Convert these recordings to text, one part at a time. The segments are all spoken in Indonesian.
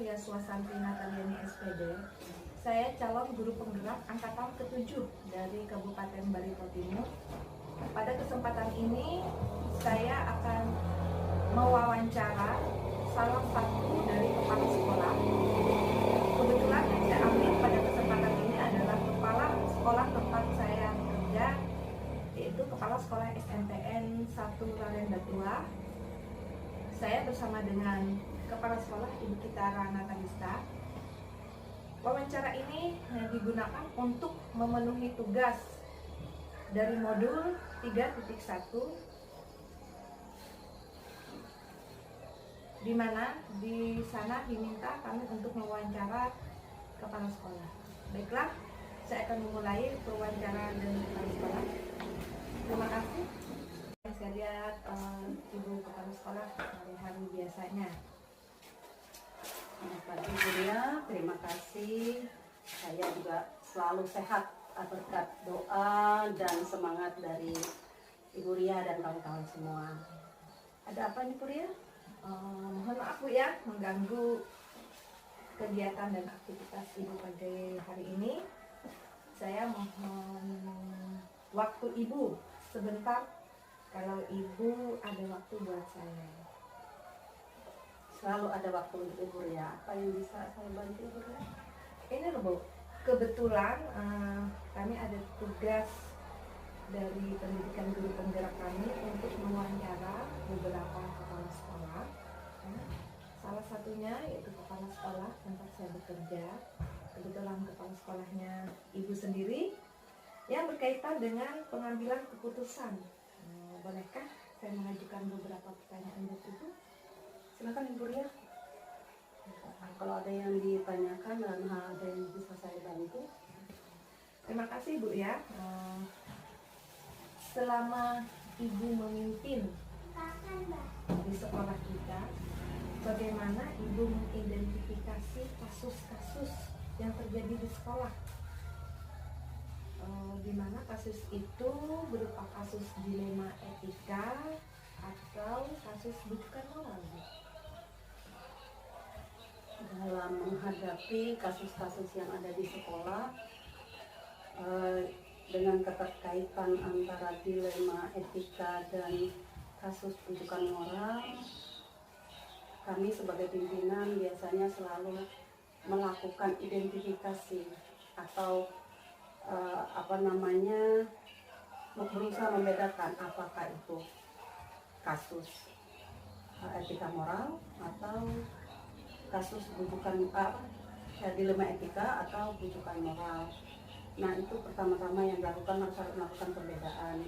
Natalia Swasantri Nataliani SPD. Saya calon guru penggerak angkatan ke-7 dari Kabupaten Barito Timur. Pada kesempatan ini saya akan mewawancara salah satu dari kepala sekolah. Kebetulan yang saya ambil pada kesempatan ini adalah kepala sekolah tempat saya bekerja, yaitu Kepala Sekolah SMPN 1 Rarenda Tua. Saya bersama dengan Kepala Sekolah Ibu Kitara Natalista. Wawancara ini digunakan untuk memenuhi tugas dari modul 3.1, di mana di sana diminta kami untuk mewawancara kepala sekolah. Baiklah, saya akan memulai pewawancara dengan kepala sekolah. Terima kasih. Saya lihat Ibu Kepala Sekolah hari-hari biasanya. Selamat pagi Bu Ria, terima kasih. Saya juga selalu sehat berkat doa dan semangat dari Ibu Ria dan kawan-kawan semua. Ada apa nih Bu Ria? Mohon maaf Bu ya, mengganggu kegiatan dan aktivitas Ibu pada hari ini. Saya mohon waktu Ibu sebentar, kalau Ibu ada waktu buat saya. Selalu ada waktu untuk Ibu Ria. Apa yang bisa saya bantu Ibu Ria? Ini loh Bu, kebetulan kami ada tugas dari pendidikan guru penggerak kami untuk mewawancara beberapa kepala sekolah. Salah satunya yaitu kepala sekolah tempat saya bekerja. Kebetulan kepala sekolahnya Ibu sendiri yang berkaitan dengan pengambilan keputusan. Bolehkah saya mengajukan beberapa pertanyaan buat Ibu? Silakan Ibu Ria. Kalau ada yang ditanyakan dan ada yang bisa saya bantu. Terima kasih Bu ya. Selama Ibu memimpin di sekolah kita, bagaimana Ibu mengidentifikasi kasus-kasus yang terjadi di sekolah? Di mana kasus itu berupa kasus dilema etika atau kasus bujukan moral? Dalam menghadapi kasus-kasus yang ada di sekolah dengan keterkaitan antara dilema etika dan kasus rujukan moral, kami sebagai pimpinan biasanya selalu melakukan identifikasi atau berusaha membedakan apakah itu kasus etika moral atau kasus bujukan dilema etika atau bujukan moral. Nah, itu pertama-tama yang dilakukan harus melakukan perbedaan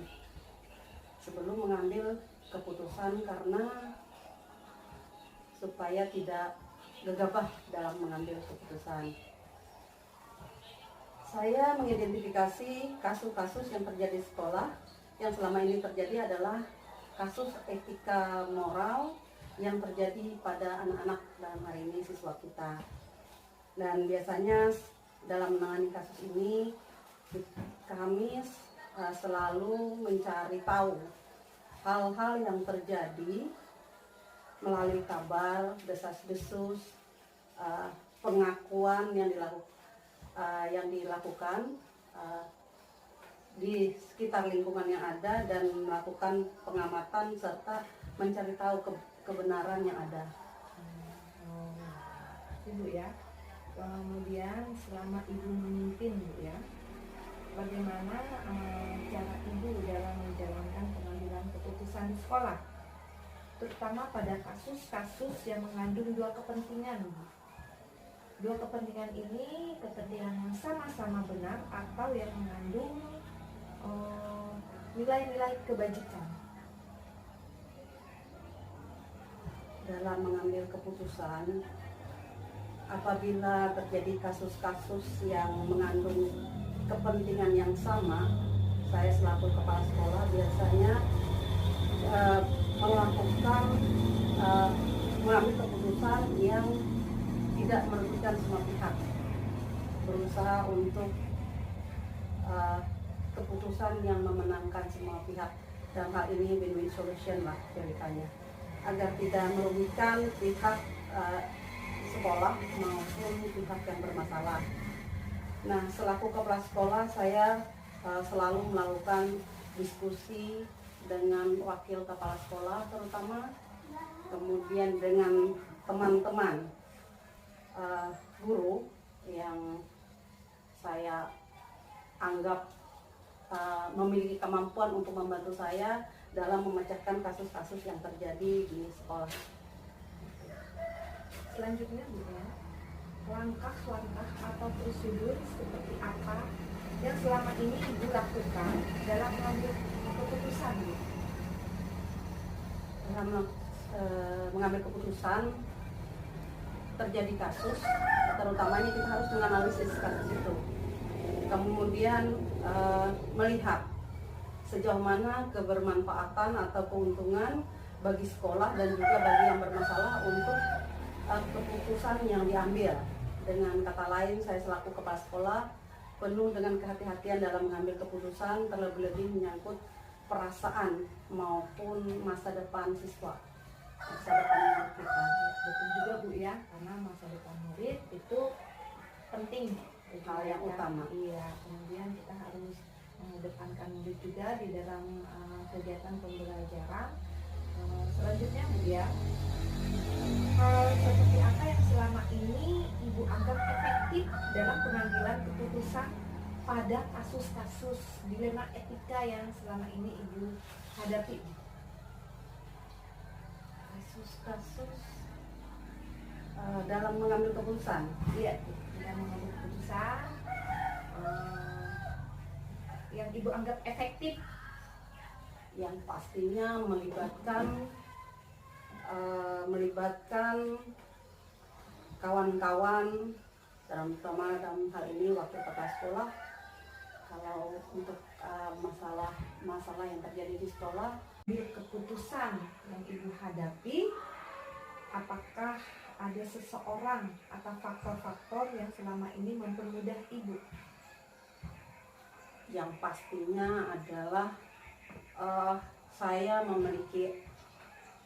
sebelum mengambil keputusan, karena supaya tidak gegabah dalam mengambil keputusan. Saya mengidentifikasi kasus-kasus yang terjadi di sekolah. Yang selama ini terjadi adalah kasus etika moral yang terjadi pada anak-anak dalam hari ini siswa kita. Dan biasanya dalam menangani kasus ini kami selalu mencari tahu hal-hal yang terjadi melalui kabar, desas-desus, pengakuan yang dilakukan di sekitar lingkungan yang ada, dan melakukan pengamatan serta mencari tahu kebenaran yang ada. Ibu ya. Kemudian selama Ibu memimpin Bu ya, bagaimana cara Ibu dalam menjalankan pengambilan keputusan di sekolah, terutama pada kasus-kasus yang mengandung dua kepentingan Bu. Dua kepentingan ini kepentingan yang sama-sama benar atau yang mengandung nilai-nilai kebajikan. Dalam mengambil keputusan, apabila terjadi kasus-kasus yang mengandung kepentingan yang sama, saya selaku kepala sekolah biasanya mengambil keputusan yang tidak merugikan semua pihak, berusaha untuk keputusan yang memenangkan semua pihak. Dalam hal ini win-win solution lah ceritanya, agar tidak merugikan pihak sekolah maupun pihak yang bermasalah. Nah, selaku kepala sekolah saya selalu melakukan diskusi dengan wakil kepala sekolah terutama, kemudian dengan teman-teman guru yang saya anggap memiliki kemampuan untuk membantu saya dalam memecahkan kasus-kasus yang terjadi di sekolah. Selanjutnya Bu ya, langkah-langkah atau prosedur seperti apa yang selama ini Ibu lakukan dalam mengambil keputusan Bu? Dalam mengambil keputusan terjadi kasus, terutamanya kita harus menganalisis kasus itu, kemudian melihat sejauh mana kebermanfaatan atau keuntungan bagi sekolah dan juga bagi yang bermasalah untuk keputusan yang diambil. Dengan kata lain, saya selaku kepala sekolah penuh dengan kehati-hatian dalam mengambil keputusan, terlebih-lebih menyangkut perasaan maupun masa depan siswa, masa depan murid kita. Betul juga Bu ya, karena masa depan murid itu penting, hal yang utama. Iya, kemudian kita harus mengedepankan murid juga di dalam kegiatan pembelajaran. Selanjutnya Bu ya, hal seperti apa yang selama ini Ibu anggap efektif dalam pengambilan keputusan pada kasus-kasus dilema etika yang selama ini Ibu hadapi? Kasus-kasus dalam mengambil keputusan. Iya, dalam mengambil keputusan yang Ibu anggap efektif, yang pastinya melibatkan kawan-kawan, terutama dalam hal ini wakil kepala sekolah. Kalau untuk masalah yang terjadi di sekolah, keputusan yang Ibu hadapi, apakah ada seseorang atau faktor-faktor yang selama ini mempermudah Ibu? yang pastinya adalah saya memiliki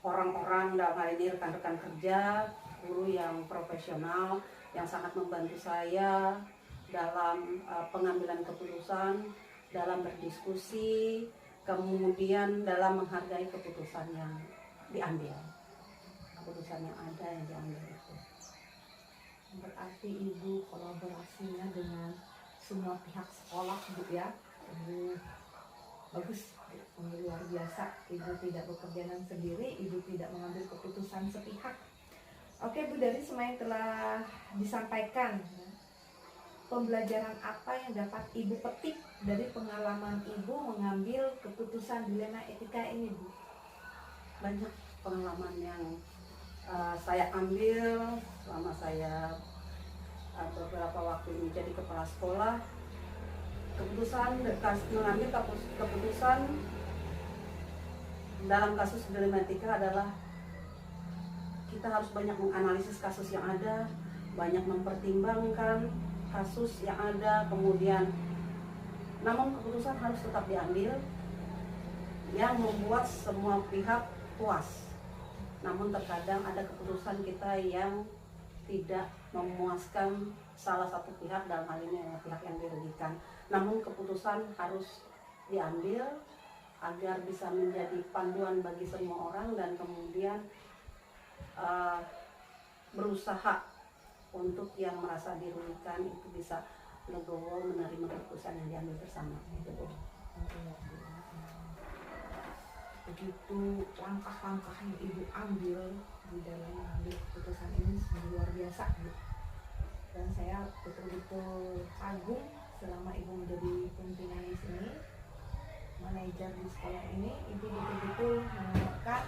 orang-orang, dalam hal ini rekan-rekan kerja, guru yang profesional yang sangat membantu saya dalam pengambilan keputusan, dalam berdiskusi, kemudian dalam menghargai keputusan yang diambil, keputusan yang ada yang diambil itu. Berarti Ibu kolaborasinya dengan semua pihak sekolah Bu ya, bagus, luar biasa. Ibu tidak bekerja sendiri, Ibu tidak mengambil keputusan sepihak. Oke Bu, dari semua yang telah disampaikan, pembelajaran apa yang dapat Ibu petik dari pengalaman Ibu mengambil keputusan dilema etika ini Bu? Banyak pengalaman yang saya ambil selama saya beberapa waktu ini jadi kepala sekolah. Mengambil keputusan dalam kasus dilema etika adalah kita harus banyak menganalisis kasus yang ada, banyak mempertimbangkan kasus yang ada, kemudian namun keputusan harus tetap diambil yang membuat semua pihak puas. Namun terkadang ada keputusan kita yang tidak memuaskan salah satu pihak, dalam hal ini pihak yang dirugikan. Namun keputusan harus diambil agar bisa menjadi panduan bagi semua orang dan kemudian berusaha untuk yang merasa dirugikan itu bisa legowo menerima keputusan yang diambil bersama. Begitu langkah-langkah yang Ibu ambil di dalam mengambil keputusan ini luar biasa Bu. Dan saya betul-betul kagum selama Ibu menjadi pimpinan di sini, manajer di sekolah ini, Ibu betul-betul menerapkan,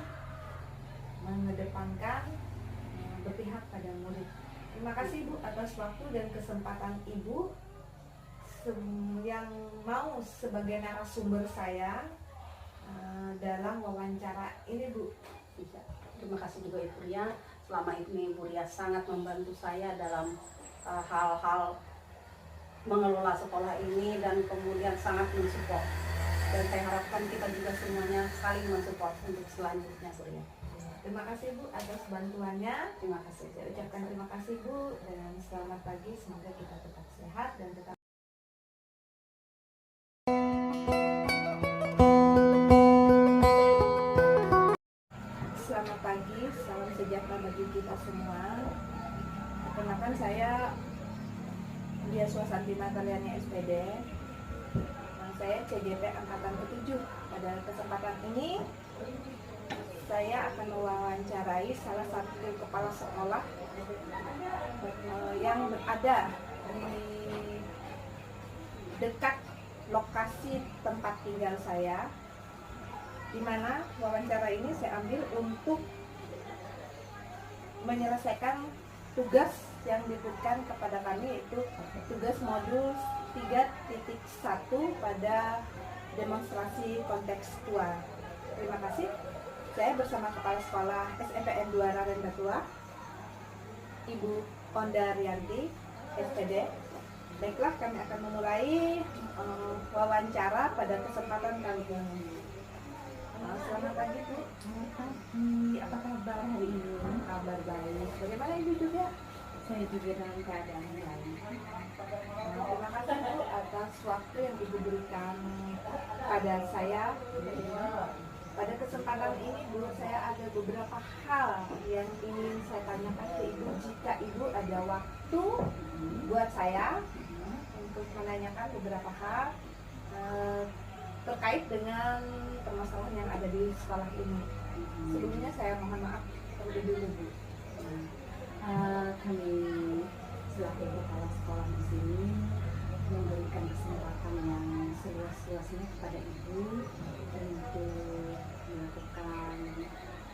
mengedepankan, berpihak pada murid. Terima kasih Bu atas waktu dan kesempatan Ibu yang mau sebagai narasumber saya dalam wawancara ini Bu. Terima kasih juga Ibu Ria. Selama ini Ibu Ria sangat membantu saya dalam hal-hal mengelola sekolah ini dan kemudian sangat mensupport. Dan saya harapkan kita juga semuanya saling mensupport untuk selanjutnya Bu Ria. Terima kasih Bu atas bantuannya. Terima kasih. Saya ucapkan terima kasih Bu dan selamat pagi. Semoga kita tetap sehat dan tetap. Selamat pagi, salam sejahtera bagi kita semua. Perkenalkan saya Dia Suasanti Nataliani SPD. Saya CGP Angkatan ke-7. Pada kesempatan ini saya akan mewawancarai salah satu kepala sekolah yang berada di dekat lokasi tempat tinggal saya, di mana wawancara ini saya ambil untuk menyelesaikan tugas yang diberikan kepada kami, yaitu tugas modul 3.1 pada demonstrasi kontekstual. Terima kasih. Saya bersama Kepala Sekolah SMPN 2 Rarendatua, Ibu Onda Rianti, SPD. Baiklah, kami akan memulai wawancara pada kesempatan kali ini. Selamat pagi Bu. Selamat pagi. Apa kabar hari ini? Kabar baik. Bagaimana Ibu juga? Saya juga dalam keadaan baik. Terima kasih Bu atas waktu yang Ibu berikan pada saya. Pada kesempatan ini Bu, saya ada beberapa hal yang ingin saya tanyakan ke Ibu. Jika Ibu ada waktu buat saya untuk menanyakan beberapa hal terkait dengan permasalahan yang ada di sekolah ini. Sebelumnya saya mohon maaf terlebih dulu Bu. Kami selaku kepala sekolah di sini memberikan kesempatan yang seluas-luasnya kepada Ibu untuk melakukan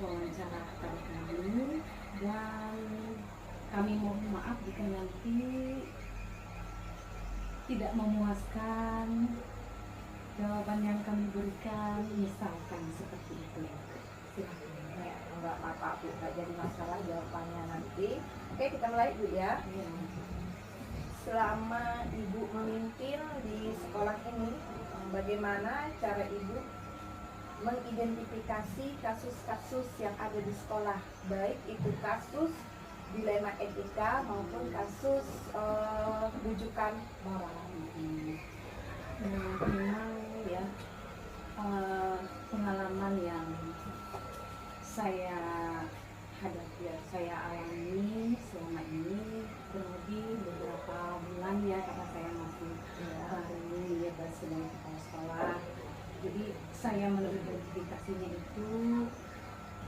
wawancara kepada kami, dan kami mohon maaf jika nanti tidak memuaskan jawaban yang kami berikan, misalkan seperti itu. Silakan. Ya, enggak apa-apa Bu, enggak jadi masalah jawabannya nanti. Oke, kita mulai Bu ya. Ya. Selama Ibu memimpin di sekolah ini, bagaimana cara Ibu mengidentifikasi kasus-kasus yang ada di sekolah, baik itu kasus dilema etika maupun kasus rujukan moral? Memang ya, pengalaman yang saya hadapi, saya alami selama ini kurang lebih beberapa bulan ya, karena saya masih baru ya sebagai kepala sekolah. Jadi saya mengidentifikasinya itu,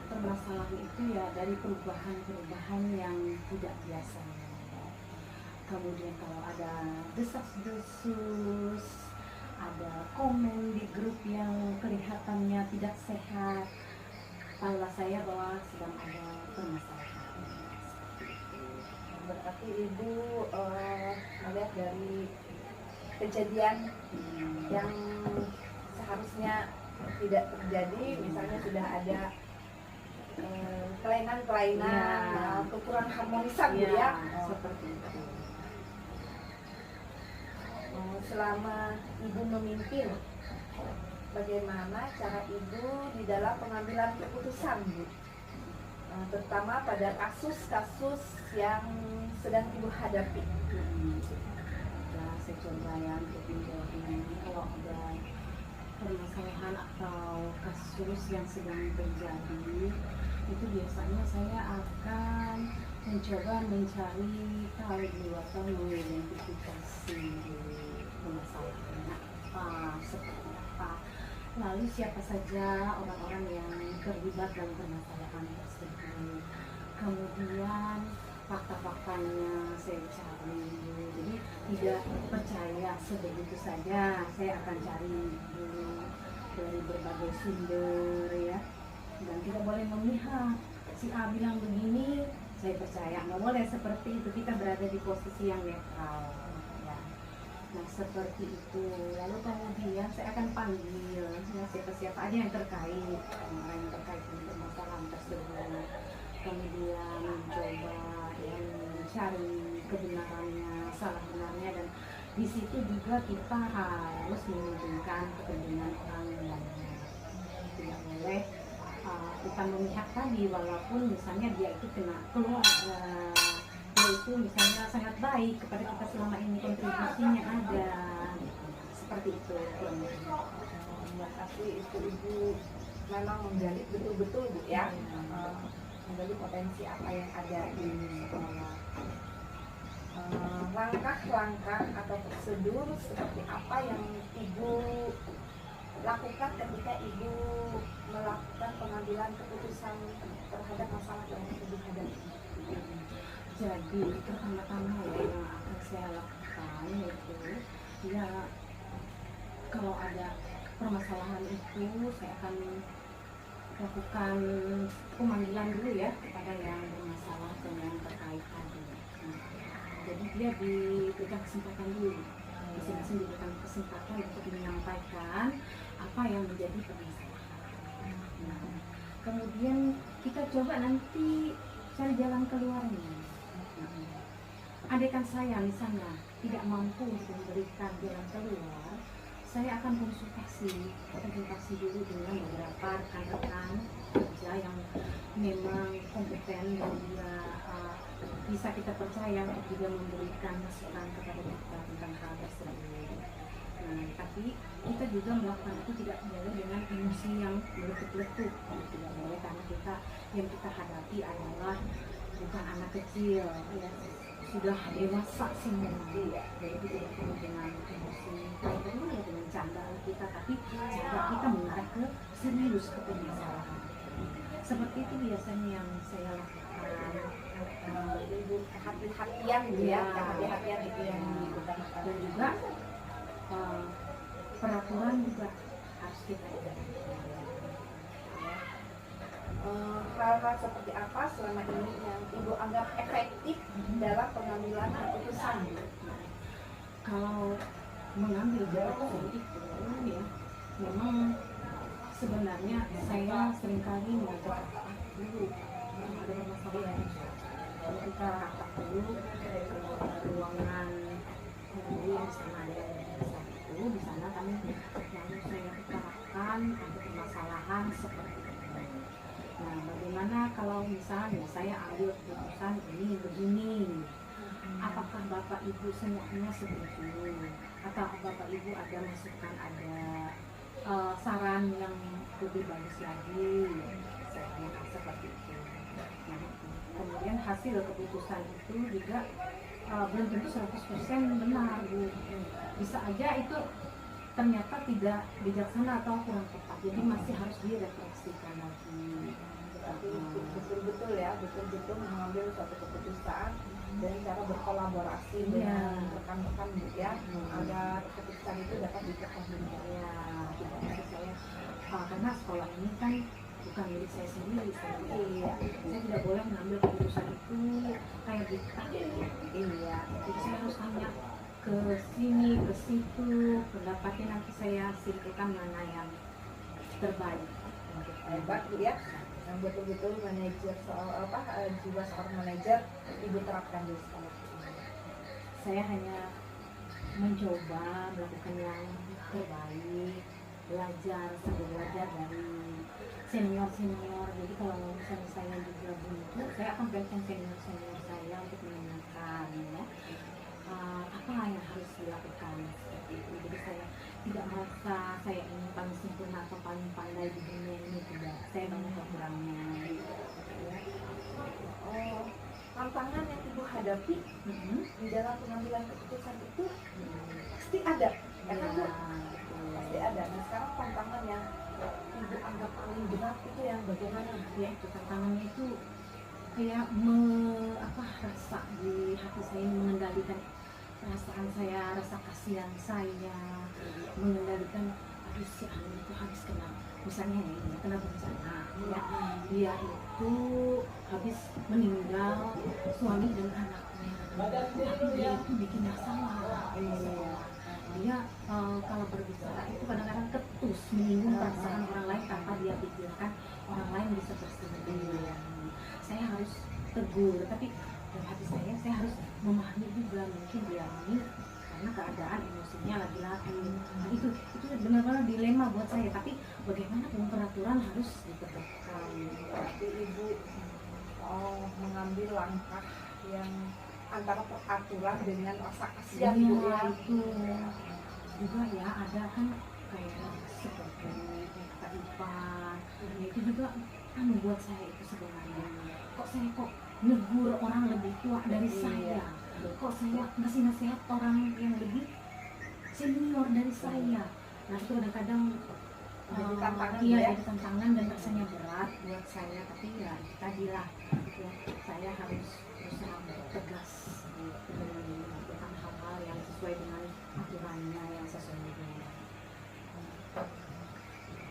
permasalahan itu ya dari perubahan-perubahan yang tidak biasa. Kemudian kalau ada desas-desus, ada komen di grup yang kelihatannya tidak sehat, tahulah saya bahwa sedang ada permasalahan. Berarti Ibu melihat dari kejadian yang seharusnya tidak terjadi, misalnya sudah ada kelainan-kelainan, kekurangan harmonisan ya, seperti itu. Selama Ibu memimpin, bagaimana cara Ibu di dalam pengambilan keputusan Bu? Terutama pada kasus-kasus yang sedang Ibu hadapi. Ya, saya coba ya untuk menjawab ini. Kalau ada permasalahan atau kasus yang sedang terjadi, itu biasanya saya akan mencoba mencari tahu atau mengidentifikasi permasalahannya apa, seperti apa, lalu siapa saja orang-orang yang terlibat dalam permasalahan tersebut, kemudian fakta-faktanya saya cari. Jadi tidak percaya sebegitu saja, saya akan cari dulu dari berbagai sumber ya, dan tidak boleh memihak. Si A bilang begini, saya percaya, nggak boleh seperti itu. Kita berada di posisi yang netral ya. Nah seperti itu. Lalu kemudian saya akan panggil ya, siapa-siapa aja yang terkait, orang yang terkait dengan permasalahan tersebut. Kemudian mencoba yang mencari kebenarannya, salah benarnya, dan di situ juga kita harus menunjukkan kepentingan orang lainnya. Tidak boleh melakukan memihak tadi, walaupun misalnya dia itu kena keluarga, dia itu misalnya sangat baik kepada kita selama ini, kontribusinya ada seperti itu. Berarti ibu memang menggali betul-betul Bu ya, menggali potensi apa yang ada di sekolah. Langkah-langkah atau prosedur seperti apa yang ibu lakukan ketika ibu melakukan pengambilan keputusan terhadap masalah yang ibu hadapi? Jadi pertama-tama ya yang akan saya lakukan itu ya, kalau ada permasalahan itu saya akan lakukan pemanggilan dulu ya kepada yang bermasalah dan yang terkait tadi. Jadi dia diberikan kesempatan dulu, masing-masing diberikan kesempatan untuk menyampaikan apa yang menjadi permasalahan. Kemudian kita coba nanti cari jalan keluarnya. Andaikan saya misalnya tidak mampu untuk memberikan jalan keluar, saya akan konsultasi dulu dengan beberapa rekan-rekan kerja yang memang kompeten dan dia bisa kita percaya untuk juga memberikan masukan kepada kita tentang hal tersebut. Tapi kita juga melakukan itu tidak boleh dengan emosi yang meletup-letup, tidak boleh, karena yang kita hadapi adalah bukan anak kecil, ya, sudah dewasa semua. Jadi tidak perlu dengan emosi, perlu ya dengan canda kita, tapi cara kita mengarah ke serius ke permasalahan. Seperti itu biasanya yang saya lakukan. Ibu hati-hatian gitu ya, kehati-hatian itu yang diutamakan. Dan juga peraturan juga harus kita hal-hal seperti apa selama ini yang ibu anggap efektif dalam pengambilan keputusan? Kalau mengambil jarak itu ya, memang sebenarnya saya seringkali mengajak dulu ada masalah, kita rapat dulu ke ruangan yang sama ada itu, di sana kami lalu saya utarakan ada permasalahan seperti itu. Nah, bagaimana kalau misalnya saya ambil keputusan ini begini, apakah Bapak Ibu semuanya setuju, atau Bapak Ibu ada masukan, ada saran yang lebih bagus lagi, saya seperti itu. Nah, kemudian hasil keputusan itu juga belum tentu 100% benar, Bu. Bisa aja itu ternyata tidak bijaksana atau kurang tepat, jadi masih harus direfleksikan lagi. Tapi betul-betul ya, betul-betul mengambil suatu keputusan dengan cara berkolaborasi dengan rekan-rekan ya, agar keputusan itu dapat dipertanggungjawabkan. Ya, maksud saya karena sekolah ini kan bukan milik saya sendiri, saya tidak boleh mengambil keputusan itu kayak gitu. Iya, jadi saya harus tanya ke sini, ke situ, pendapatnya nanti saya simpulkan mana yang terbaik. Hebat Bu ya, yang betul-betul manajer soal jiwa seorang manajer ibu terapkan di sekolah. Saya hanya mencoba melakukan yang terbaik, belajar sambil belajar dari senior. Jadi kalau misalnya saya juga buntu, saya akan berikan senior saya untuk menanyakan ya, apa yang harus dilakukan seperti itu. Jadi saya tidak merasa saya ini paling sempurna atau paling pandai di dunia ini, tidak. Saya banyak kekurangannya. Tantangan yang ibu hadapi di dalam pengambilan keputusan itu pasti ada, ya kan Bu? Pasti ada. Nah, sekarang tantangan yang ibu anggap paling berat itu yang bagaimana? Ya, itu tantangannya itu kayak rasa di hati saya ini, mengendalikan perasaan saya, rasa kasihan saya, mengendalikan si anak itu habis kena, misalnya ini kena bencana ya, dia itu habis meninggal suami dan anaknya, tapi dia itu bikin masalah. Dia kalau berbicara itu kadang-kadang ketus, menyinggung perasaan orang lain tanpa dia pikirkan orang lain bisa bersedih. Saya harus tegur, tapi dalam hati saya harus memahami juga, mungkin dia ini karena keadaan emosinya lagi-lagi. Nah, itu benar-benar dilema buat saya, tapi bagaimana peraturan harus ditegakkan. Berarti ibu mengambil langkah yang antara peraturan dengan rasa kasihan Iya, Bu ya. itu juga ya ada kan kayak seperti kata Ipan, itu juga kan membuat saya itu sebenarnya kok saya negur orang lebih tua dari saya, kok saya ngasih nasihat orang yang lebih senior dari saya. Nah itu kadang-kadang Jadi tantangan iya, ya. jadi tantangan dan rasanya berat buat saya, tapi ya tadilah ya, saya harus berusaha tegas dengan melakukan hal-hal yang sesuai dengan aturannya yang sesungguhnya.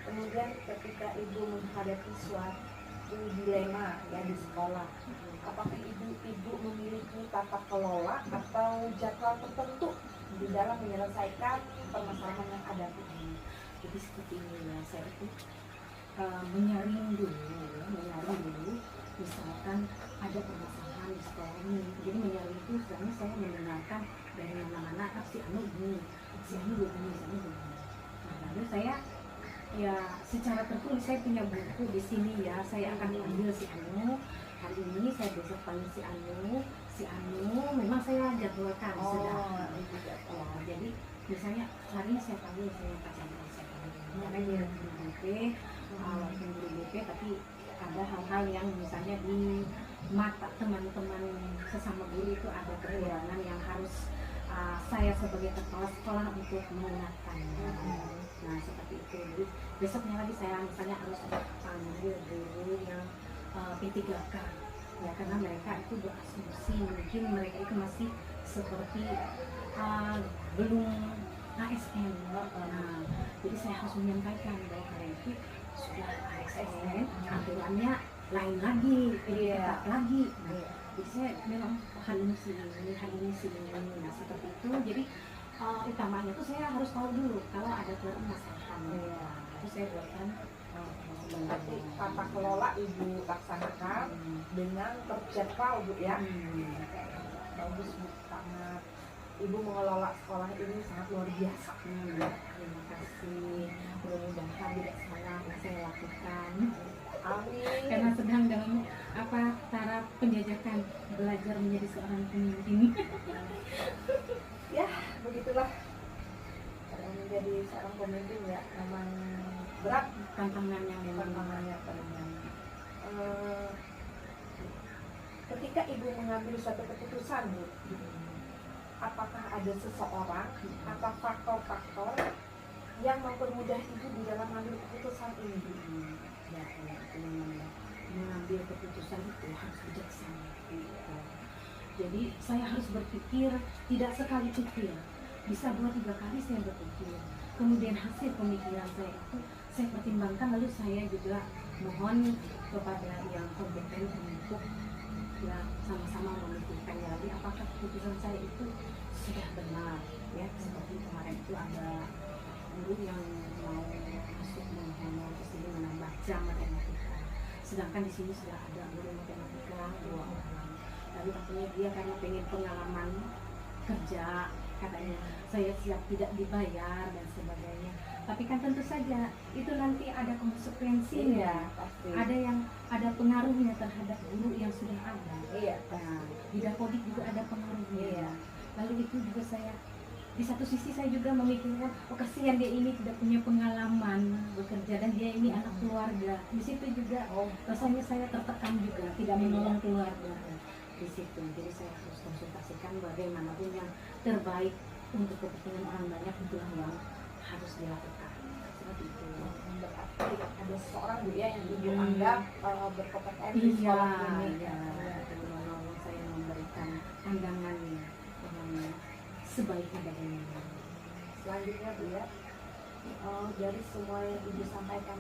Kemudian ketika ibu menghadapi suatu dilema ya di sekolah, apakah ibu memiliki tata kelola atau jadwal tertentu di dalam menyelesaikan permasalahan yang ada? Jadi seperti ini ya, saya itu menyaring dulu, misalkan ada permasalahan di sekolah ini. Jadi menyaring itu sebenarnya saya mendengarkan dari mana-mana, si Anu begini, si Anu begini. Nah, lalu saya ya secara tertulis, saya punya buku di sini ya, saya akan panggil si Anu. Hari ini saya besok panggil si Anu, memang saya jadwalkan sudah. Ya, jadi misalnya hari ini saya panggil saya Pak Chandra, karena dia guru BP, walaupun guru BP, tapi ada hal-hal yang misalnya di mata teman-teman sesama guru itu ada kekurangan yang harus saya sebagai kepala sekolah untuk mengingatkannya. Nah seperti itu. Jadi besoknya lagi saya misalnya harus panggil guru yang P3K ya, karena mereka itu berasumsi mungkin mereka itu masih seperti belum ASN. Nah, jadi saya harus menyampaikan bahwa mereka itu sudah ASN, aturannya lain lagi, ketat lagi. Nah, jadi saya memang hari ini sih ini. Nah seperti itu. Jadi utamanya itu saya harus tahu dulu kalau ada permasalahan. Itu saya buatkan. Berarti tata kelola ibu laksanakan dengan terjadwal Bu ya. Bagus Bu, sangat ibu mengelola sekolah ini sangat luar biasa. Terima kasih. Mudah-mudahan tidak salah yang saya lakukan. Amin. Karena sedang dalam taraf penjajakan belajar menjadi seorang pemimpin. Ya begitulah, menjadi seorang pemimpin ya memang berat Tantangannya memang. Ketika ibu mengambil suatu keputusan Bu, apakah ada seseorang atau faktor-faktor yang mempermudah ibu di dalam mengambil keputusan ini? Ya, itu memang mengambil keputusan itu harus bijaksana. Jadi saya harus berpikir, tidak sekali pikir, bisa 2-3 kali saya berpikir. Kemudian hasil pemikiran saya itu saya pertimbangkan, lalu saya juga mohon kepada yang kompeten untuk ya sama-sama memikirkannya lagi apakah keputusan saya itu sudah benar ya. Seperti kemarin itu ada guru yang mau masuk menghonor ke sini menambah jam matematika, sedangkan di sini sudah ada guru matematika 2 orang. Lalu katanya dia karena pengen pengalaman kerja, katanya saya siap tidak dibayar dan sebagainya. Tapi kan tentu saja itu nanti ada konsekuensinya, ada pengaruhnya terhadap guru yang sudah ada. Nah, di Dapodik juga ada pengaruhnya. Lalu itu juga saya di satu sisi saya juga memikirkan, oh kasihan dia ini tidak punya pengalaman bekerja dan dia ini anak keluarga. Di situ juga rasanya saya tertekan juga, tidak menolong keluarga di situ. Jadi saya harus konsultasikan bagaimanapun yang terbaik untuk kepentingan orang banyak, itulah yang harus dilakukan. Seperti itu. Berarti ada seorang Bu ya yang ibu anggap berkompetensi di sekolah ini. Menolong saya, memberikan pandangannya dengan sebaiknya bagaimana. Selanjutnya Bu ya, dari semua yang ibu sampaikan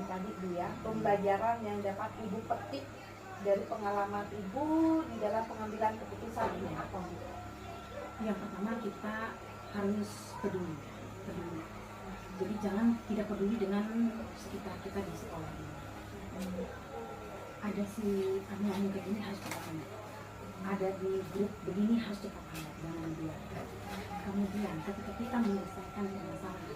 tadi Bu ya, pembelajaran yang dapat ibu petik dari pengalaman ibu di dalam pengambilan keputusan ini apa Bu? Yang pertama, kita harus peduli. Jadi jangan tidak peduli dengan sekitar kita di sekolah ini. Ada si anu kayak ini harus cepat hangat. Ada di grup begini harus cepat hangat, jangan dibiarkan. kemudian ketika kita menyelesaikan permasalahan,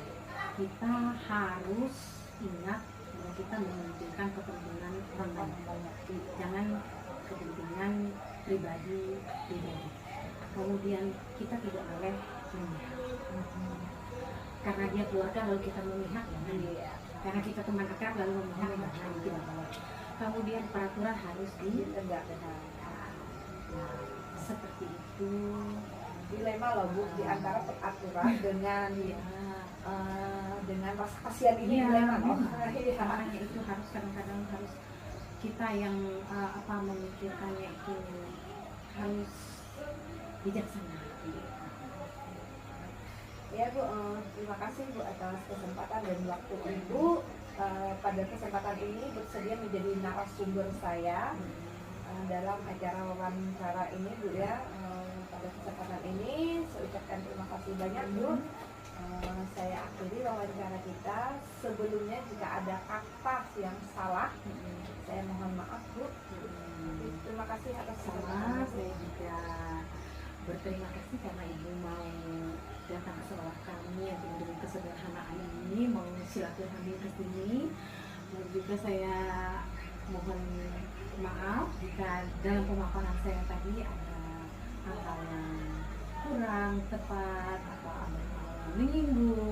kita harus ingat bahwa kita mementingkan kepentingan orang banyak, jangan kepentingan pribadi. Kemudian kita tidak boleh memihak, karena dia keluarga lalu kita memihak, ya. Karena kita teman akrab lalu memihak, tidak boleh. Kemudian peraturan harus ditegakkan. Nah, seperti itu. Dilema loh Bu, di antara peraturan dengan rasa kasihan ini, dilema loh. Makanya itu harus kadang-kadang harus kita yang memikirkannya itu harus bijaksana. Ya Bu, terima kasih Bu atas kesempatan dan waktu Ibu. Pada kesempatan ini bersedia menjadi narasumber saya dalam acara wawancara ini Bu ya. Pada kesempatan ini saya ucapkan terima kasih banyak Bu. Saya akhiri wawancara kita. Sebelumnya jika ada kata yang salah, saya mohon maaf Bu. Terima kasih atas Sama, saya juga berterima kasih karena Ibu mau datang ke sekolah kami yang dengan kesederhanaan ini, mau silaturahmi ke sini. Dan juga saya mohon maaf jika dalam pemaparan saya tadi ada hal-hal yang kurang tepat atau ada hal yang menyinggung